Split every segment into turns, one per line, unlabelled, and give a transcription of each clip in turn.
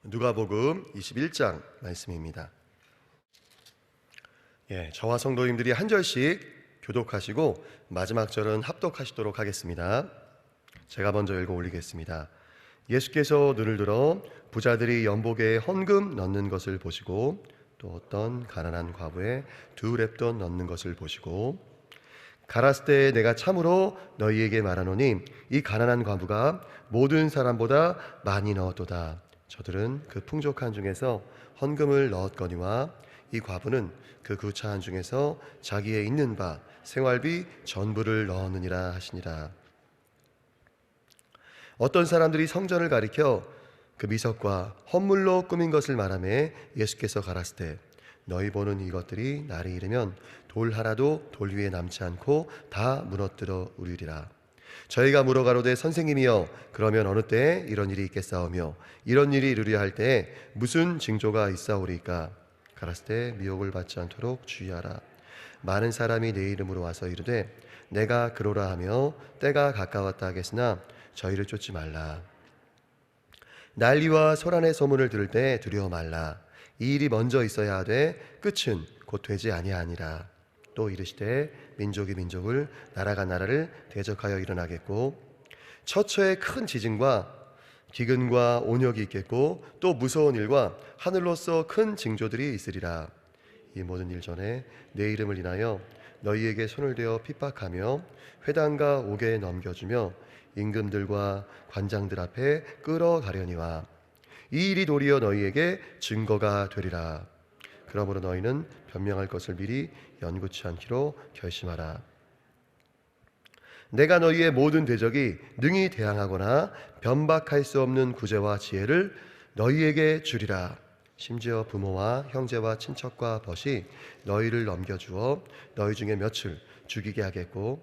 누가복음 21장 말씀입니다. 저와 성도님들이 한 절씩 교독하시고 마지막 절은 합독하시도록 하겠습니다. 제가 먼저 읽어 올리겠습니다. 예수께서 눈을 들어 부자들이 연복에 헌금 넣는 것을 보시고 또 어떤 가난한 과부에 2렙돈 넣는 것을 보시고 가라스때 내가 참으로 너희에게 말하노니 이 가난한 과부가 모든 사람보다 많이 넣었도다. 저들은 그 풍족한 중에서 헌금을 넣었거니와 이 과부는 그 구차한 중에서 자기의 있는 바 생활비 전부를 넣었느니라 하시니라. 어떤 사람들이 성전을 가리켜 그 미석과 헌물로 꾸민 것을 말하매 예수께서 가라스되 너희 보는 이것들이 날이 이르면 돌 하나도 돌 위에 남지 않고 다 무너뜨려 우리리라. 저희가 물어가로되 선생님이여 그러면 어느 때에 이런 일이 있겠사오며 이런 일이 이루려 할 때에 무슨 징조가 있사오리까? 가라스되 미혹을 받지 않도록 주의하라. 많은 사람이 내 이름으로 와서 이르되 내가 그로라 하며 때가 가까웠다 하겠으나 저희를 쫓지 말라. 난리와 소란의 소문을 들을 때 두려워 말라. 이 일이 먼저 있어야 하되 끝은 곧 되지 아니하니라. 또 이르시되 민족이 민족을 나라가 나라를 대적하여 일어나겠고 처처에 큰 지진과 기근과 온역이 있겠고 또 무서운 일과 하늘로서 큰 징조들이 있으리라. 이 모든 일 전에 내 이름을 인하여 너희에게 손을 대어 핍박하며 회당과 옥에 넘겨주며 임금들과 관장들 앞에 끌어가려니와 이 일이 도리어 너희에게 증거가 되리라. 그러므로 너희는 변명할 것을 미리 연구치 않기로 결심하라. 내가 너희의 모든 대적이 능히 대항하거나 변박할 수 없는 구제와 지혜를 너희에게 주리라. 심지어 부모와 형제와 친척과 벗이 너희를 넘겨주어 너희 중에 몇을 죽이게 하겠고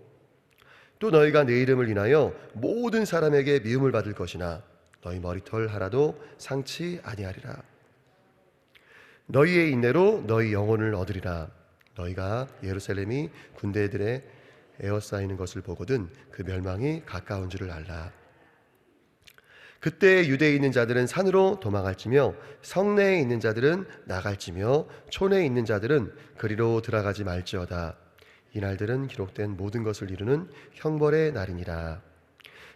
또 너희가 내 이름을 인하여 모든 사람에게 미움을 받을 것이나 너희 머리털 하나도 상치 아니하리라. 너희의 인내로 너희 영혼을 얻으리라. 너희가 예루살렘이 군대들의 에워싸이는 것을 보거든 그 멸망이 가까운 줄을 알라. 그때 유대에 있는 자들은 산으로 도망할지며 성내에 있는 자들은 나갈지며 촌에 있는 자들은 그리로 들어가지 말지어다. 이 날들은 기록된 모든 것을 이루는 형벌의 날이니라.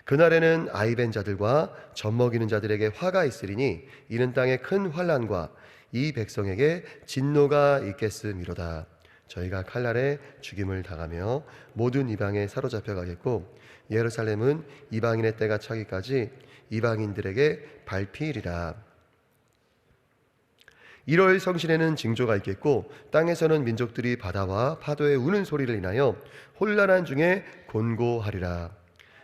그날에는 아이벤 자들과 젖먹이는 자들에게 화가 있으리니 이는 땅에 큰 환난과 이 백성에게 진노가 있겠음이로다. 저희가 칼날에 죽임을 당하며 모든 이방에 사로잡혀 가겠고 예루살렘은 이방인의 때가 차기까지 이방인들에게 밟히리라. 1월 성신에는 징조가 있겠고 땅에서는 민족들이 바다와 파도의 우는 소리를 인하여 혼란한 중에 곤고하리라.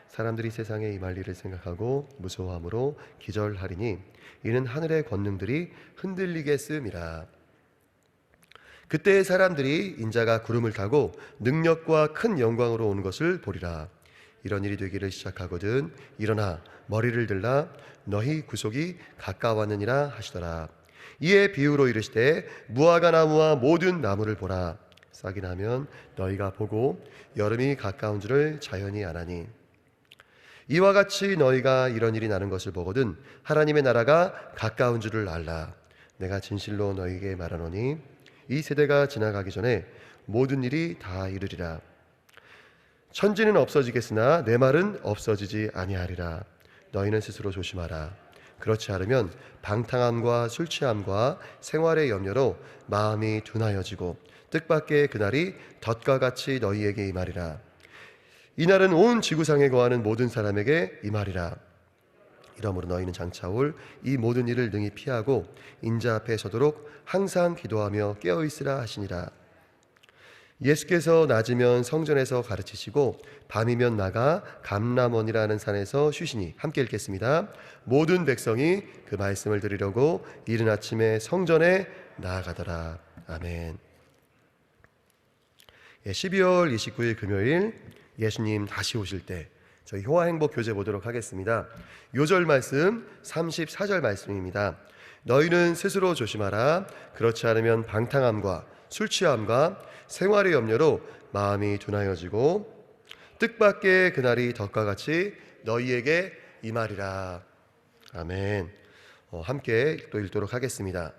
사람들이 세상에 임할 일을 생각하고 무서워함으로 기절하리니 이는 하늘의 권능들이 흔들리겠음이라. 그때 사람들이 인자가 구름을 타고 능력과 큰 영광으로 오는 것을 보리라. 이런 일이 되기를 시작하거든 일어나 머리를 들라 너희 구속이 가까웠느니라 하시더라. 이에 비유로 이르시되 무화과 나무와 모든 나무를 보라. 싹이 나면 너희가 보고 여름이 가까운 줄을 자연히 아나니 이와 같이 너희가 이런 일이 나는 것을 보거든 하나님의 나라가 가까운 줄을 알라. 내가 진실로 너희에게 말하노니 이 세대가 지나가기 전에 모든 일이 다 이르리라. 천지는 없어지겠으나 내 말은 없어지지 아니하리라. 너희는 스스로 조심하라. 그렇지 않으면 방탕함과 술 취함과 생활의 염려로 마음이 둔하여지고 뜻밖의 그날이 덫과 같이 너희에게 임하리라. 이날은 온 지구상에 거하는 모든 사람에게 임하리라. 이러므로 너희는 장차 올 이 모든 일을 능히 피하고 인자 앞에 서도록 항상 기도하며 깨어있으라 하시니라. 예수께서 낮이면 성전에서 가르치시고 밤이면 나가 감람원이라는 산에서 쉬시니 함께 읽겠습니다. 모든 백성이 그 말씀을 들으려고 이른 아침에 성전에 나아가더라. 아멘. 12월 29일 금요일 예수님 다시 오실 때 저희 효화행복 교제 보도록 하겠습니다. 요절 말씀 34절 말씀입니다. 너희는 스스로 조심하라. 그렇지 않으면 방탕함과 술 취함과 생활의 염려로 마음이 둔하여지고 뜻밖의 그날이 덫과 같이 너희에게 임하리라. 아멘. 함께 또 읽도록 하겠습니다.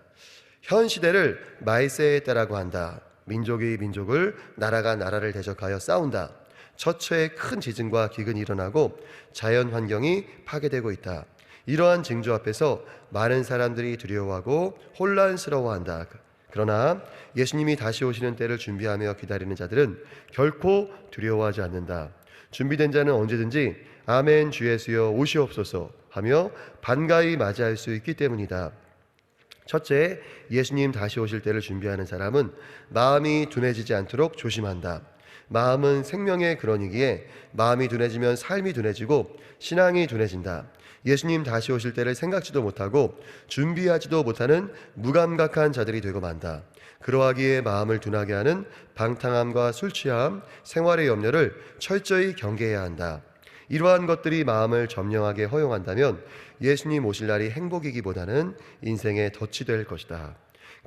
현 시대를 말세의 때라고 한다. 민족이 민족을, 나라가 나라를 대적하여 싸운다. 처처에 큰 지진과 기근이 일어나고 자연 환경이 파괴되고 있다. 이러한 징조 앞에서 많은 사람들이 두려워하고 혼란스러워한다. 그러나 예수님이 다시 오시는 때를 준비하며 기다리는 자들은 결코 두려워하지 않는다. 준비된 자는 언제든지 아멘 주 예수여 오시옵소서 하며 반가이 맞이할 수 있기 때문이다. 첫째, 예수님 다시 오실 때를 준비하는 사람은 마음이 둔해지지 않도록 조심한다. 마음은 생명의 근원이기에 마음이 둔해지면 삶이 둔해지고 신앙이 둔해진다. 예수님 다시 오실 때를 생각지도 못하고 준비하지도 못하는 무감각한 자들이 되고 만다. 그러하기에 마음을 둔하게 하는 방탕함과 술취함, 생활의 염려를 철저히 경계해야 한다. 이러한 것들이 마음을 점령하게 허용한다면 예수님 오실 날이 행복이기보다는 인생의 덫이 될 것이다.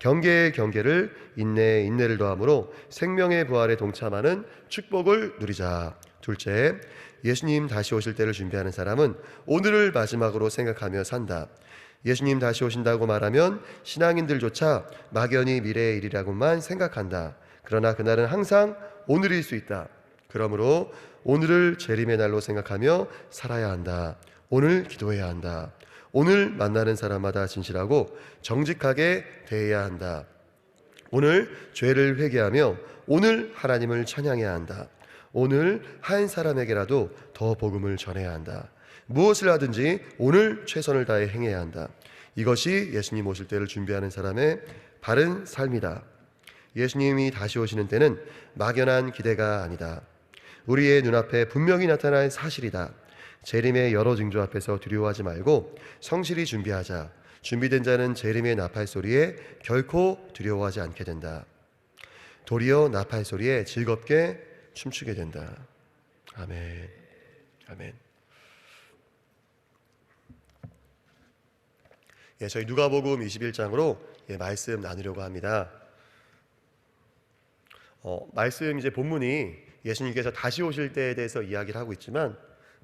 경계의 경계를, 인내에 인내를 더함으로 생명의 부활에 동참하는 축복을 누리자. 둘째, 예수님 다시 오실 때를 준비하는 사람은 오늘을 마지막으로 생각하며 산다. 예수님 다시 오신다고 말하면 신앙인들조차 막연히 미래의 일이라고만 생각한다. 그러나 그날은 항상 오늘일 수 있다. 그러므로 오늘을 재림의 날로 생각하며 살아야 한다. 오늘 기도해야 한다. 오늘 만나는 사람마다 진실하고 정직하게 대해야 한다. 오늘 죄를 회개하며 오늘 하나님을 찬양해야 한다. 오늘 한 사람에게라도 더 복음을 전해야 한다. 무엇을 하든지 오늘 최선을 다해 행해야 한다. 이것이 예수님 오실 때를 준비하는 사람의 바른 삶이다. 예수님이 다시 오시는 때는 막연한 기대가 아니다. 우리의 눈앞에 분명히 나타날 사실이다. 재림의 여러 징조 앞에서 두려워하지 말고 성실히 준비하자. 준비된 자는 재림의 나팔 소리에 결코 두려워하지 않게 된다. 도리어 나팔 소리에 즐겁게 춤추게 된다. 아멘. 아멘. 저희 누가복음 21장으로 말씀 나누려고 합니다. 말씀 이제 본문이 예수님께서 다시 오실 때에 대해서 이야기를 하고 있지만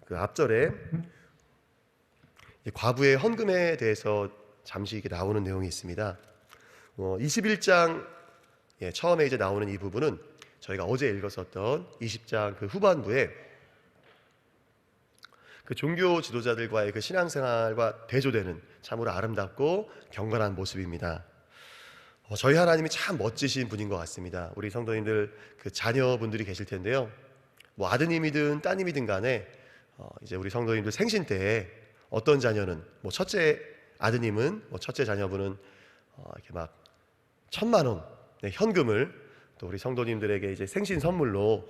그 앞절에 과부의 헌금에 대해서 잠시 이렇게 나오는 내용이 있습니다. 21장 처음에 이제 나오는 이 부분은 저희가 어제 읽었었던 20장 그 후반부에 그 종교 지도자들과의 그 신앙생활과 대조되는 참으로 아름답고 경건한 모습입니다. 저희 하나님이 참 멋지신 분인 것 같습니다. 우리 성도님들 그 자녀분들이 계실 텐데요. 뭐 아드님이든 따님이든 간에 이제 우리 성도님들 생신 때에 어떤 자녀는 뭐 첫째 아드님은 뭐 첫째 자녀분은 이렇게 막 1,000만 원 현금을 또 우리 성도님들에게 이제 생신 선물로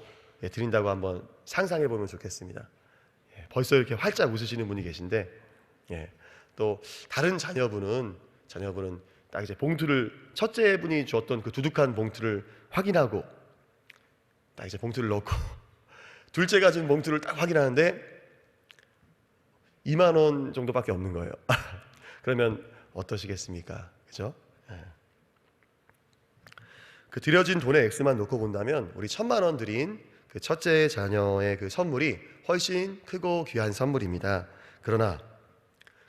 드린다고 한번 상상해 보면 좋겠습니다. 벌써 이렇게 활짝 웃으시는 분이 계신데, 또 다른 자녀분은 딱 이제 봉투를 첫째 분이 줬던 그 두둑한 봉투를 확인하고 딱 이제 봉투를 넣고 둘째가 준 봉투를 딱 확인하는데 2만 원 정도밖에 없는 거예요. 그러면 어떠시겠습니까? 그죠? 그 드려진 돈의 액수만 놓고 본다면 우리 1,000만 원 드린 그 첫째 자녀의 그 선물이 훨씬 크고 귀한 선물입니다. 그러나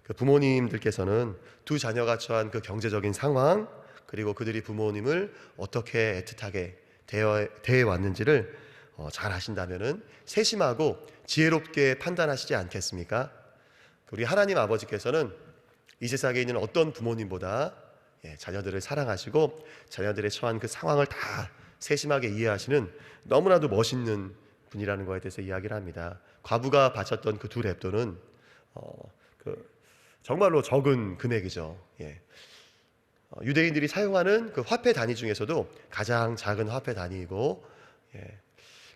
그 부모님들께서는 두 자녀가 처한 그 경제적인 상황 그리고 그들이 부모님을 어떻게 애틋하게 대해왔는지를 잘 아신다면은 세심하고 지혜롭게 판단하시지 않겠습니까? 우리 하나님 아버지께서는 이 세상에 있는 어떤 부모님보다 자녀들을 사랑하시고 자녀들의 처한 그 상황을 다 세심하게 이해하시는 너무나도 멋있는 분이라는 것에 대해서 이야기를 합니다. 과부가 바쳤던 그 두 렙돈은 정말로 적은 금액이죠. 유대인들이 사용하는 그 화폐 단위 중에서도 가장 작은 화폐 단위이고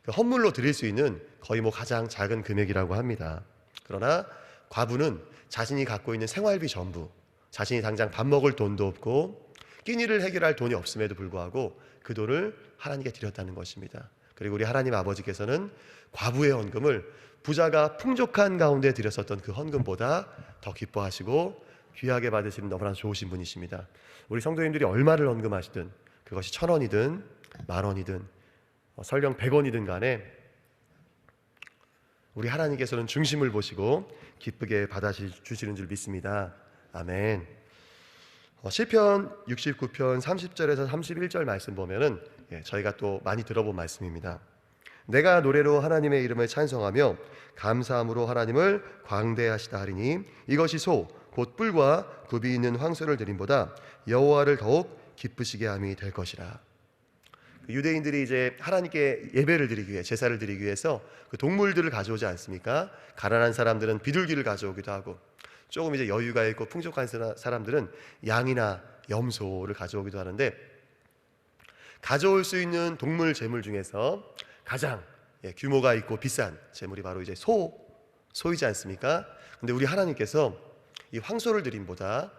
그 헌물로 드릴 수 있는 거의 뭐 가장 작은 금액이라고 합니다. 그러나 과부는 자신이 갖고 있는 생활비 전부, 자신이 당장 밥 먹을 돈도 없고 끼니를 해결할 돈이 없음에도 불구하고 그 돈을 하나님께 드렸다는 것입니다. 그리고 우리 하나님 아버지께서는 과부의 헌금을 부자가 풍족한 가운데 드렸었던 그 헌금보다 더 기뻐하시고 귀하게 받으시는 너무나 좋으신 분이십니다. 우리 성도님들이 얼마를 헌금하시든 그것이 1,000원이든 10,000원이든 설령 100원이든 간에 우리 하나님께서는 중심을 보시고 기쁘게 받아주시는 줄 믿습니다. 아멘. 시편 69편 30절에서 31절 말씀 보면은 저희가 또 많이 들어본 말씀입니다. 내가 노래로 하나님의 이름을 찬송하며 감사함으로 하나님을 광대하시다 하리니 이것이 소 곧 뿔과 굽이 있는 황소를 드림보다 여호와를 더욱 기쁘시게 함이 될 것이라. 유대인들이 이제 하나님께 예배를 드리기 위해, 제사를 드리기 위해서 그 동물들을 가져오지 않습니까? 가난한 사람들은 비둘기를 가져오기도 하고, 조금 이제 여유가 있고 풍족한 사람들은 양이나 염소를 가져오기도 하는데, 가져올 수 있는 동물 제물 중에서 가장 규모가 있고 비싼 제물이 바로 이제 소이지 않습니까? 근데 우리 하나님께서 이 황소를 드림보다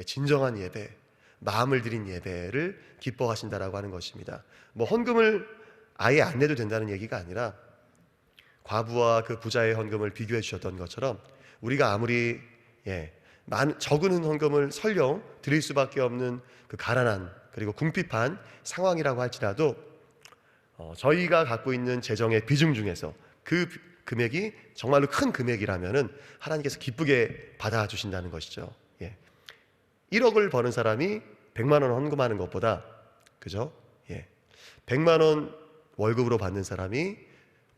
진정한 예배, 마음을 드린 예배를 기뻐하신다라고 하는 것입니다. 뭐 헌금을 아예 안 내도 된다는 얘기가 아니라, 과부와 그 부자의 헌금을 비교해 주셨던 것처럼 우리가 아무리 적은 헌금을 설령 드릴 수밖에 없는 그 가난한 그리고 궁핍한 상황이라고 할지라도 저희가 갖고 있는 재정의 비중 중에서 그 금액이 정말로 큰 금액이라면은 하나님께서 기쁘게 받아주신다는 것이죠. 1억을 버는 사람이 100만 원 헌금하는 것보다, 그죠? 100만 원 월급으로 받는 사람이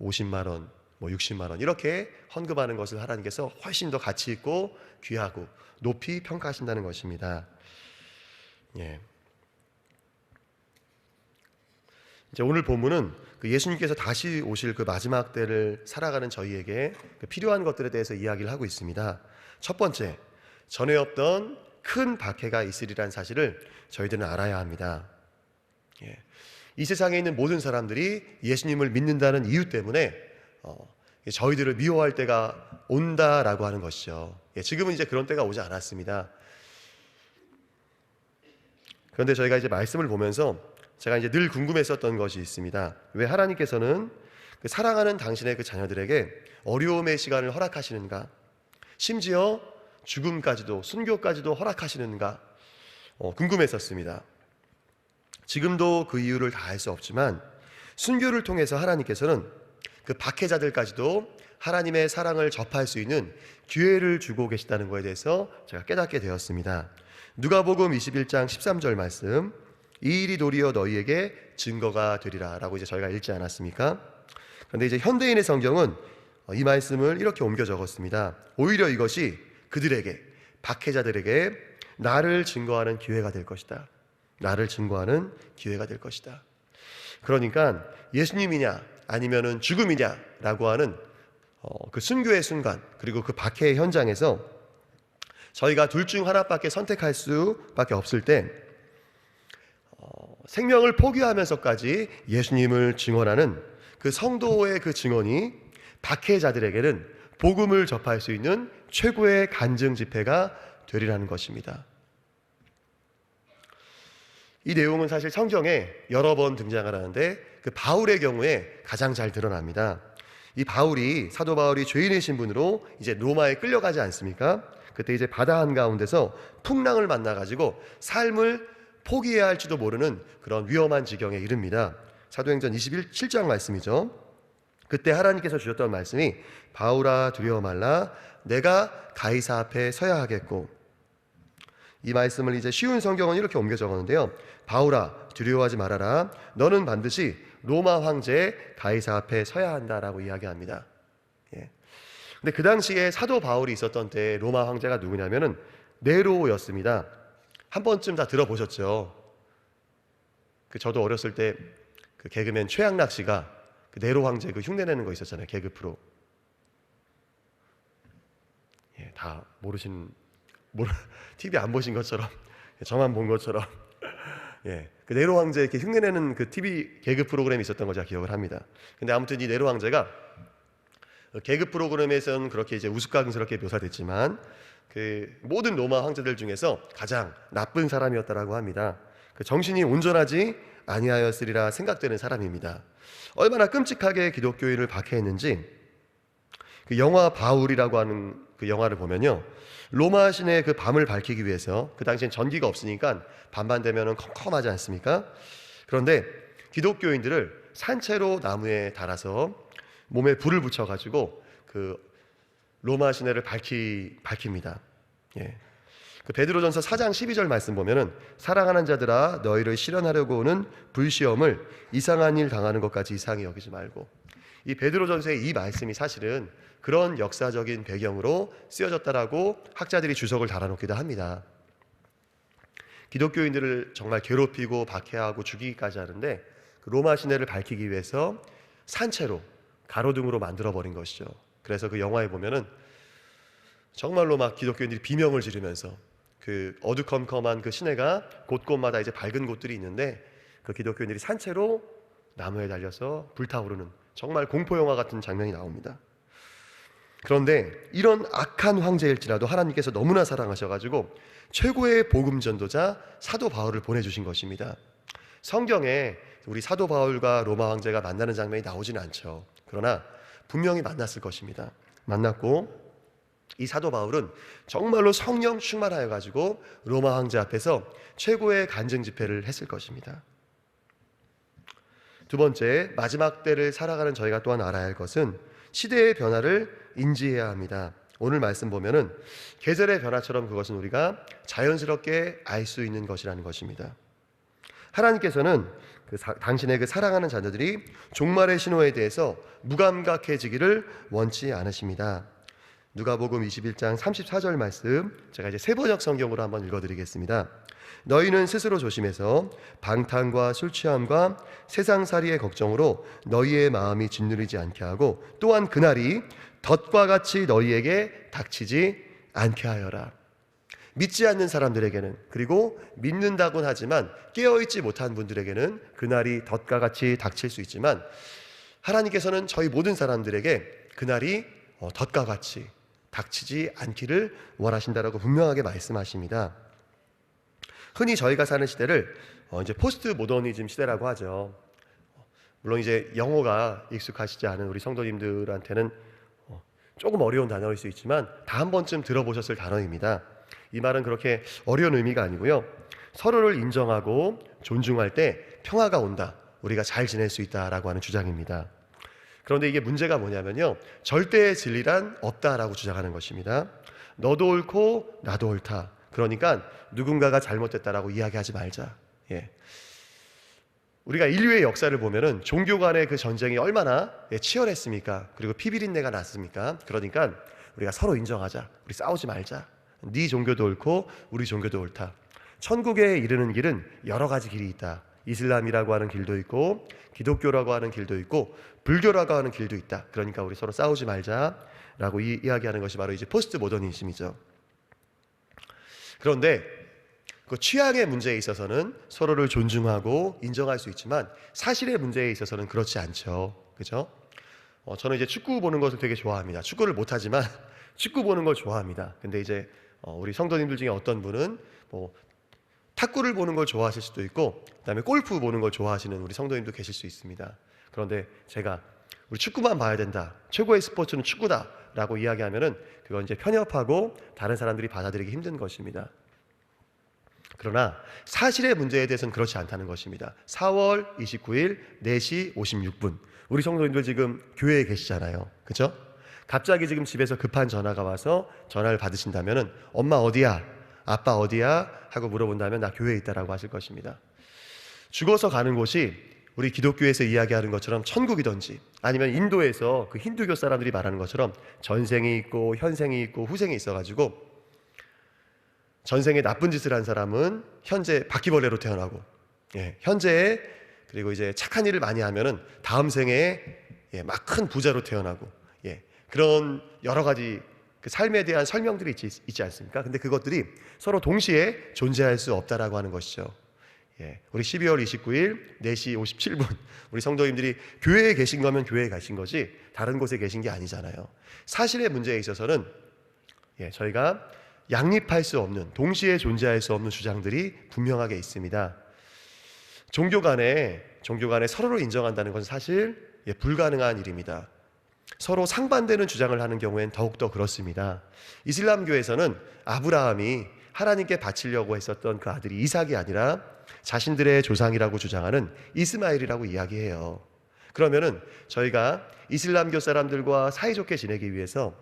50만 원, 60만 원 이렇게 헌금하는 것을 하나님께서 훨씬 더 가치 있고 귀하고 높이 평가하신다는 것입니다. 이제 오늘 본문은 그 예수님께서 다시 오실 그 마지막 때를 살아가는 저희에게 그 필요한 것들에 대해서 이야기를 하고 있습니다. 첫 번째, 전에 없던 큰 박해가 있으리라는 사실을 저희들은 알아야 합니다. 이 세상에 있는 모든 사람들이 예수님을 믿는다는 이유 때문에 저희들을 미워할 때가 온다라고 하는 것이죠. 지금은 이제 그런 때가 오지 않았습니다. 그런데 저희가 이제 말씀을 보면서 제가 이제 늘 궁금했었던 것이 있습니다. 왜 하나님께서는 그 사랑하는 당신의 그 자녀들에게 어려움의 시간을 허락하시는가? 심지어 죽음까지도, 순교까지도 허락하시는가? 궁금했었습니다. 지금도 그 이유를 다 알 수 없지만 순교를 통해서 하나님께서는 그 박해자들까지도 하나님의 사랑을 접할 수 있는 기회를 주고 계시다는 것에 대해서 제가 깨닫게 되었습니다. 누가복음 21장 13절 말씀, 이 일이 도리어 너희에게 증거가 되리라 라고 이제 저희가 읽지 않았습니까? 그런데 이제 현대인의 성경은 이 말씀을 이렇게 옮겨 적었습니다. 오히려 이것이 그들에게, 박해자들에게 나를 증거하는 기회가 될 것이다. 나를 증거하는 기회가 될 것이다. 그러니까 예수님이냐 아니면은 죽음이냐라고 하는 그 순교의 순간, 그리고 그 박해의 현장에서 저희가 둘 중 하나밖에 선택할 수밖에 없을 때 생명을 포기하면서까지 예수님을 증언하는 그 성도의 그 증언이 박해자들에게는 복음을 접할 수 있는 최고의 간증 집회가 되리라는 것입니다. 이 내용은 사실 성경에 여러 번 등장을 하는데 그 바울의 경우에 가장 잘 드러납니다. 이 사도 바울이 죄인의 신분으로 이제 로마에 끌려가지 않습니까? 그때 이제 바다 한가운데서 풍랑을 만나가지고 삶을 포기해야 할지도 모르는 그런 위험한 지경에 이릅니다. 사도행전 27장 말씀이죠. 그때 하나님께서 주셨던 말씀이 바울아 두려워 말라 내가 가이사 앞에 서야 하겠고, 이 말씀을 이제 쉬운 성경은 이렇게 옮겨 적었는데요. 바울아 두려워하지 말아라 너는 반드시 로마 황제 가이사 앞에 서야 한다라고 이야기합니다. 근데 그 당시에 사도 바울이 있었던 때 로마 황제가 누구냐면은 네로였습니다. 한 번쯤 다 들어보셨죠? 저도 어렸을 때 그 개그맨 최양락 씨가 그 네로 황제 그 흉내내는 거 있었잖아요. 개그 프로. 다 TV 안 보신 것처럼 저만 본 것처럼 그 네로 황제 이렇게 흉내내는 그 TV 개그 프로그램이 있었던 거 제가 기억을 합니다. 근데 아무튼 이 네로 황제가 개그 프로그램에서는 그렇게 이제 우스꽝스럽게 묘사됐지만 그 모든 로마 황제들 중에서 가장 나쁜 사람이었다라고 합니다. 그 정신이 온전하지 아니하였으리라 생각되는 사람입니다. 얼마나 끔찍하게 기독교인을 박해했는지 그 영화 바울이라고 하는 그 영화를 보면요, 로마 신의 그 밤을 밝히기 위해서, 그 당시엔 전기가 없으니까 밤만 되면은 컴컴하지 않습니까? 그런데 기독교인들을 산채로 나무에 달아서 몸에 불을 붙여가지고 그 로마 시내를 밝힙니다. 그 그 베드로전서 4장 12절 말씀 보면은 사랑하는 자들아 너희를 실현하려고 오는 불시험을 이상한 일 당하는 것까지 이상히 여기지 말고, 이 베드로전서의 이 말씀이 사실은 그런 역사적인 배경으로 쓰여졌다라고 학자들이 주석을 달아놓기도 합니다. 기독교인들을 정말 괴롭히고 박해하고 죽이기까지 하는데 그 로마 시내를 밝히기 위해서 산채로 가로등으로 만들어버린 것이죠. 그래서 그 영화에 보면은 정말로 막 기독교인들이 비명을 지르면서 그 어두컴컴한 그 시내가 곳곳마다 이제 밝은 곳들이 있는데 그 기독교인들이 산채로 나무에 달려서 불타오르는 정말 공포영화 같은 장면이 나옵니다. 그런데 이런 악한 황제일지라도 하나님께서 너무나 사랑하셔가지고 최고의 복음 전도자 사도 바울을 보내주신 것입니다. 성경에 우리 사도 바울과 로마 황제가 만나는 장면이 나오지는 않죠. 그러나 분명히 만났을 것입니다. 만났고 이 사도 바울은 정말로 성령 충만하여 가지고 로마 황제 앞에서 최고의 간증 집회를 했을 것입니다. 두 번째, 마지막 때를 살아가는 저희가 또한 알아야 할 것은 시대의 변화를 인지해야 합니다. 오늘 말씀 보면은 계절의 변화처럼 그것은 우리가 자연스럽게 알 수 있는 것이라는 것입니다. 하나님께서는 당신의 그 사랑하는 자녀들이 종말의 신호에 대해서 무감각해지기를 원치 않으십니다. 누가복음 21장 34절 말씀 제가 이제 세번역 성경으로 한번 읽어드리겠습니다. 너희는 스스로 조심해서 방탕과 술 취함과 세상살이의 걱정으로 너희의 마음이 짓누르지 않게 하고 또한 그날이 덫과 같이 너희에게 닥치지 않게 하여라. 믿지 않는 사람들에게는, 그리고 믿는다곤 하지만 깨어있지 못한 분들에게는 그날이 덫과 같이 닥칠 수 있지만 하나님께서는 저희 모든 사람들에게 그날이 덫과 같이 닥치지 않기를 원하신다라고 분명하게 말씀하십니다. 흔히 저희가 사는 시대를 이제 포스트 모더니즘 시대라고 하죠. 물론 이제 영어가 익숙하시지 않은 우리 성도님들한테는 조금 어려운 단어일 수 있지만 다 한 번쯤 들어보셨을 단어입니다. 이 말은 그렇게 어려운 의미가 아니고요, 서로를 인정하고 존중할 때 평화가 온다, 우리가 잘 지낼 수 있다라고 하는 주장입니다. 그런데 이게 문제가 뭐냐면요, 절대의 진리란 없다라고 주장하는 것입니다. 너도 옳고 나도 옳다, 그러니까 누군가가 잘못됐다라고 이야기하지 말자. 우리가 인류의 역사를 보면은 종교 간의 그 전쟁이 얼마나 치열했습니까? 그리고 피비린내가 났습니까? 그러니까 우리가 서로 인정하자, 우리 싸우지 말자. 네 종교도 옳고 우리 종교도 옳다. 천국에 이르는 길은 여러 가지 길이 있다. 이슬람이라고 하는 길도 있고 기독교라고 하는 길도 있고 불교라고 하는 길도 있다. 그러니까 우리 서로 싸우지 말자라고 이야기하는 것이 바로 이제 포스트 모더니즘이죠. 그런데 그 취향의 문제에 있어서는 서로를 존중하고 인정할 수 있지만 사실의 문제에 있어서는 그렇지 않죠. 그죠? 저는 이제 축구 보는 것을 되게 좋아합니다. 축구를 못하지만 축구 보는 걸 좋아합니다. 근데 이제 우리 성도님들 중에 어떤 분은 뭐 탁구를 보는 걸 좋아하실 수도 있고 그다음에 골프 보는 걸 좋아하시는 우리 성도님도 계실 수 있습니다. 그런데 제가 우리 축구만 봐야 된다, 최고의 스포츠는 축구다라고 이야기하면은 그건 이제 편협하고 다른 사람들이 받아들이기 힘든 것입니다. 그러나 사실의 문제에 대해서는 그렇지 않다는 것입니다. 4월 29일 4시 56분 우리 성도님들 지금 교회에 계시잖아요. 그렇죠? 갑자기 지금 집에서 급한 전화가 와서 전화를 받으신다면 엄마 어디야? 아빠 어디야? 하고 물어본다면 나 교회에 있다라고 하실 것입니다. 죽어서 가는 곳이 우리 기독교에서 이야기하는 것처럼 천국이든지 아니면 인도에서 그 힌두교 사람들이 말하는 것처럼 전생이 있고 현생이 있고 후생이 있어가지고 전생에 나쁜 짓을 한 사람은 현재 바퀴벌레로 태어나고 현재에 그리고 이제 착한 일을 많이 하면은 다음 생에 막 큰 부자로 태어나고 그런 여러 가지 그 삶에 대한 설명들이 있지 않습니까? 근데 그것들이 서로 동시에 존재할 수 없다라고 하는 것이죠. 우리 12월 29일 4시 57분 우리 성도님들이 교회에 계신 거면 교회에 가신 거지 다른 곳에 계신 게 아니잖아요. 사실의 문제에 있어서는 저희가 양립할 수 없는, 동시에 존재할 수 없는 주장들이 분명하게 있습니다. 종교 간에 서로를 인정한다는 것은 사실 불가능한 일입니다. 서로 상반되는 주장을 하는 경우엔 더욱더 그렇습니다. 이슬람교에서는 아브라함이 하나님께 바치려고 했었던 그 아들이 이삭이 아니라 자신들의 조상이라고 주장하는 이스마엘이라고 이야기해요. 그러면은 저희가 이슬람교 사람들과 사이좋게 지내기 위해서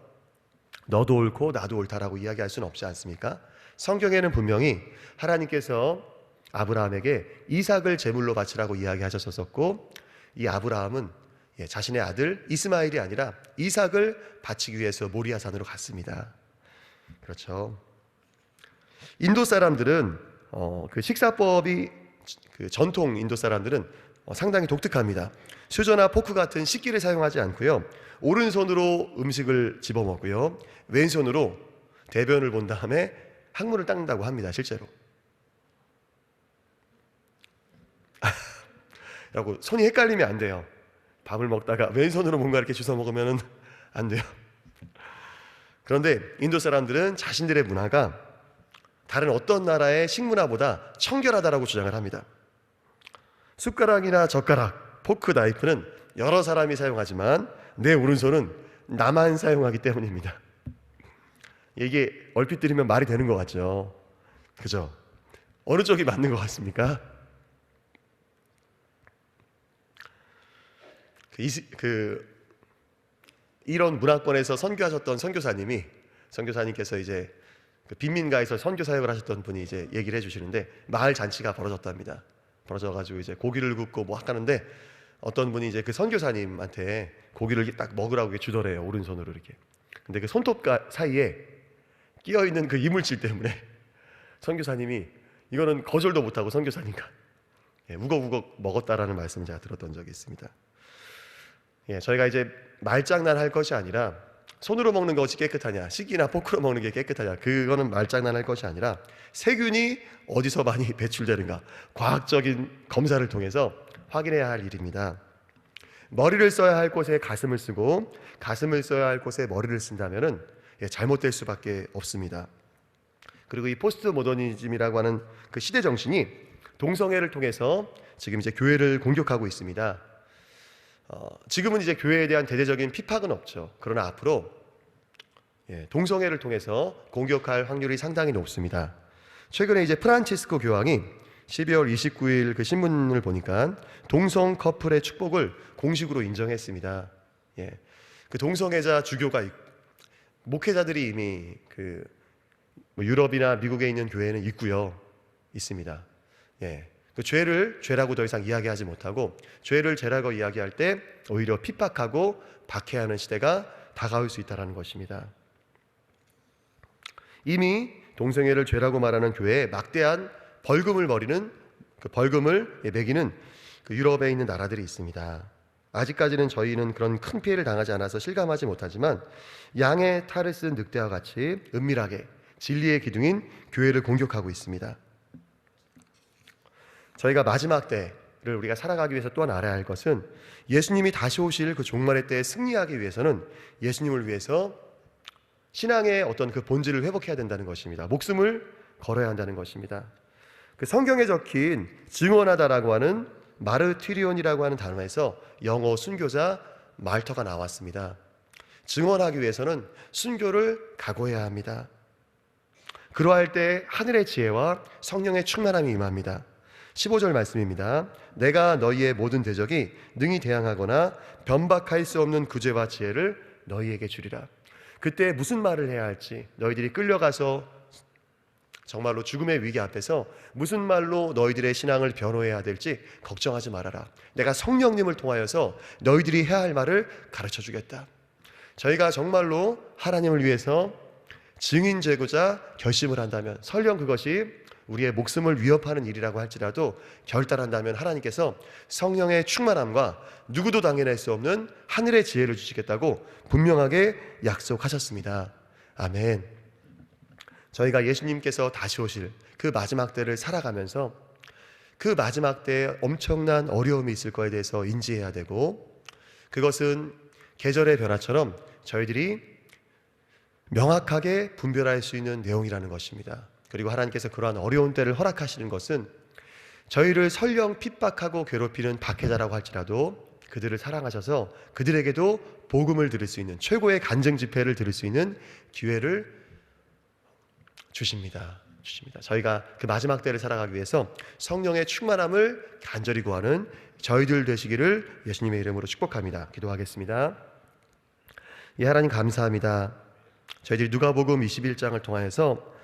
너도 옳고 나도 옳다라고 이야기할 수는 없지 않습니까? 성경에는 분명히 하나님께서 아브라함에게 이삭을 제물로 바치라고 이야기하셨었고, 이 아브라함은 자신의 아들 이스마엘이 아니라 이삭을 바치기 위해서 모리아산으로 갔습니다. 그렇죠. 인도 사람들은 그 식사법이, 그 전통 인도 사람들은 상당히 독특합니다. 수저나 포크 같은 식기를 사용하지 않고요, 오른손으로 음식을 집어먹고요, 왼손으로 대변을 본 다음에 항문을 닦는다고 합니다. 실제로. 라고 손이 헷갈리면 안 돼요. 밥을 먹다가 왼손으로 뭔가 이렇게 주워 먹으면 안 돼요. 그런데 인도 사람들은 자신들의 문화가 다른 어떤 나라의 식문화보다 청결하다라고 주장을 합니다. 숟가락이나 젓가락, 포크, 나이프는 여러 사람이 사용하지만 내 오른손은 나만 사용하기 때문입니다. 이게 얼핏 들으면 말이 되는 것 같죠? 그죠? 어느 쪽이 맞는 것 같습니까? 이런 문화권에서 선교하셨던 선교사님께서 이제 그 빈민가에서 선교 사역을 하셨던 분이 이제 얘기를 해주시는데, 마을 잔치가 벌어졌답니다. 벌어져가지고 이제 고기를 굽고 뭐 하는데, 어떤 분이 이제 그 선교사님한테 고기를 딱 먹으라고 주더래요, 오른손으로 이렇게. 근데 그 손톱 사이에 끼어 있는 그 이물질 때문에 선교사님이 이거는 거절도 못하고 선교사니까 우걱우걱 먹었다라는 말씀을 제가 들었던 적이 있습니다. 저희가 이제 말장난할 것이 아니라, 손으로 먹는 것이 깨끗하냐, 식기나 포크로 먹는 게 깨끗하냐, 그거는 말장난할 것이 아니라 세균이 어디서 많이 배출되는가, 과학적인 검사를 통해서 확인해야 할 일입니다. 머리를 써야 할 곳에 가슴을 쓰고 가슴을 써야 할 곳에 머리를 쓴다면은 잘못될 수밖에 없습니다. 그리고 이 포스트 모더니즘이라고 하는 그 시대 정신이 동성애를 통해서 지금 이제 교회를 공격하고 있습니다. 지금은 이제 교회에 대한 대대적인 핍박은 없죠. 그러나 앞으로 동성애를 통해서 공격할 확률이 상당히 높습니다. 최근에 이제 프란치스코 교황이 12월 29일 그 신문을 보니까 동성 커플의 축복을 공식으로 인정했습니다. 그 동성애자 주교가 목회자들이 이미 그 유럽이나 미국에 있는 교회는 있습니다. 그 죄를 죄라고 더 이상 이야기하지 못하고, 죄를 죄라고 이야기할 때 오히려 핍박하고 박해하는 시대가 다가올 수 있다는 것입니다. 이미 동성애를 죄라고 말하는 교회에 막대한 벌금을 매기는 그 유럽에 있는 나라들이 있습니다. 아직까지는 저희는 그런 큰 피해를 당하지 않아서 실감하지 못하지만, 양의 탈을 쓴 늑대와 같이 은밀하게 진리의 기둥인 교회를 공격하고 있습니다. 저희가 마지막 때를 우리가 살아가기 위해서 또한 알아야 할 것은, 예수님이 다시 오실 그 종말의 때에 승리하기 위해서는 예수님을 위해서 신앙의 어떤 그 본질을 회복해야 된다는 것입니다. 목숨을 걸어야 한다는 것입니다. 그 성경에 적힌 증언하다라고 하는 마르티리온이라고 하는 단어에서 영어 순교자 말터가 나왔습니다. 증언하기 위해서는 순교를 각오해야 합니다. 그러할 때 하늘의 지혜와 성령의 충만함이 임합니다. 15절 말씀입니다. 내가 너희의 모든 대적이 능히 대항하거나 변박할 수 없는 구제와 지혜를 너희에게 주리라. 그때 무슨 말을 해야 할지, 너희들이 끌려가서 정말로 죽음의 위기 앞에서 무슨 말로 너희들의 신앙을 변호해야 될지 걱정하지 말아라. 내가 성령님을 통하여서 너희들이 해야 할 말을 가르쳐 주겠다. 저희가 정말로 하나님을 위해서 증인되고자 결심을 한다면, 설령 그것이 우리의 목숨을 위협하는 일이라고 할지라도 결단한다면 하나님께서 성령의 충만함과 누구도 당해낼 수 없는 하늘의 지혜를 주시겠다고 분명하게 약속하셨습니다. 아멘. 저희가 예수님께서 다시 오실 그 마지막 때를 살아가면서 그 마지막 때에 엄청난 어려움이 있을 거에 대해서 인지해야 되고, 그것은 계절의 변화처럼 저희들이 명확하게 분별할 수 있는 내용이라는 것입니다. 그리고 하나님께서 그러한 어려운 때를 허락하시는 것은 저희를 설령 핍박하고 괴롭히는 박해자라고 할지라도 그들을 사랑하셔서 그들에게도 복음을 들을 수 있는, 최고의 간증 집회를 들을 수 있는 기회를 주십니다. 저희가 그 마지막 때를 살아가기 위해서 성령의 충만함을 간절히 구하는 저희들 되시기를 예수님의 이름으로 축복합니다. 기도하겠습니다. 하나님 감사합니다. 저희들이 누가복음 21장을 통하여서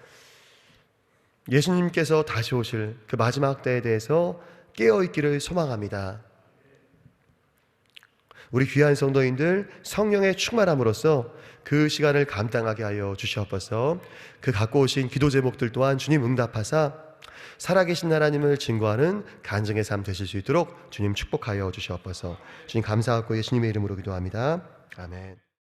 예수님께서 다시 오실 그 마지막 때에 대해서 깨어있기를 소망합니다. 우리 귀한 성도인들 성령의 충만함으로써 그 시간을 감당하게 하여 주시옵소서. 그 갖고 오신 기도 제목들 또한 주님 응답하사 살아계신 하나님을 증거하는 간증의 삶 되실 수 있도록 주님 축복하여 주시옵소서. 주님 감사하고 예수님의 이름으로 기도합니다. 아멘.